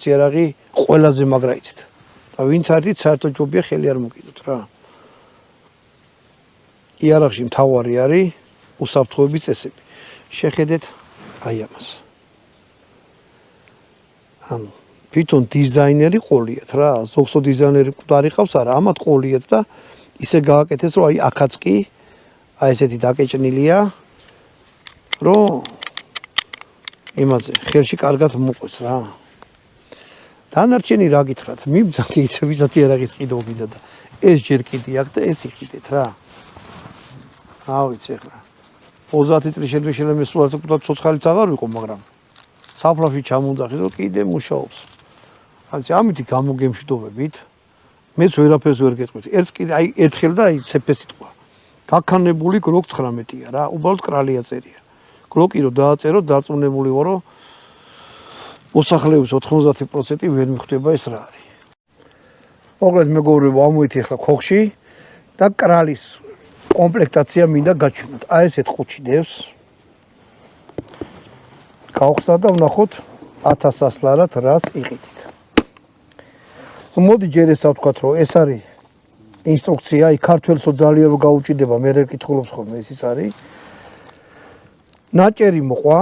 იარაღი ყველაზე მაგრა იცით. და ვინც არის საერთოდ ჯობია ხელი არ მოკიდოთ რა. იარაღში მთავარი არის უსაფრთხოების წესები. შეხედეთ აი ამას. ანუ თვითონ დიზაინერი ყოლიათ რა, ზოგსო დიზაინერი მკვდარი ყავს არა, ამათ ყოლიათ და ისე გააკეთეს რომ აი აქაც კი აი ესეთი დაკეჭნილია, რომ იმაზე ხელში კარგად მოყვეს რა. დანარჩენი რა გითხრათ, მიმძახი იცი ვისაც იარაღის ყიდულიდა და ეს ჯერ კიდე აქ და ეს იყიდეთ რა. ავიცი ხა 30 წლის შეიძლება მესუარზე კუთხა ცოცხალიც აღარ ვიყო, მაგრამ საფლავში ჩამუნძახის რომ კიდე მუშაობს. ამითი გამოგემშვიდობებით მეც ვერაფერს ვერ გეტყვით. ერთს კიდე აი ერთხელ და აი ცეფე სიტყვა. გაქანებული გროკ 19-ია რა, უბრალოდ კრალია წერია. გროკი რო დააწერო, დარწმუნებული ვარ რომ მოსახლეობის 90% ვერ მიხვდება ეს რა არის. მოკლედ მეგობრებო, ამოიეთ ახლა ქოხში და კრალის კომპლექტაცია მინდა გაჩვენოთ. აი ესეთ ყუთში დევს. გავხსნა და ვნახოთ 1000 ასლარად რას იყიდით. მოდი ჯერ ესა ვთქვათ, რომ ეს არის ინსტრუქცია, აი ქართველსო ძალიან რო გაუჭიდება, მე რა კითხულობს ხოლმე ეს არის. ნაჭერი მოყვა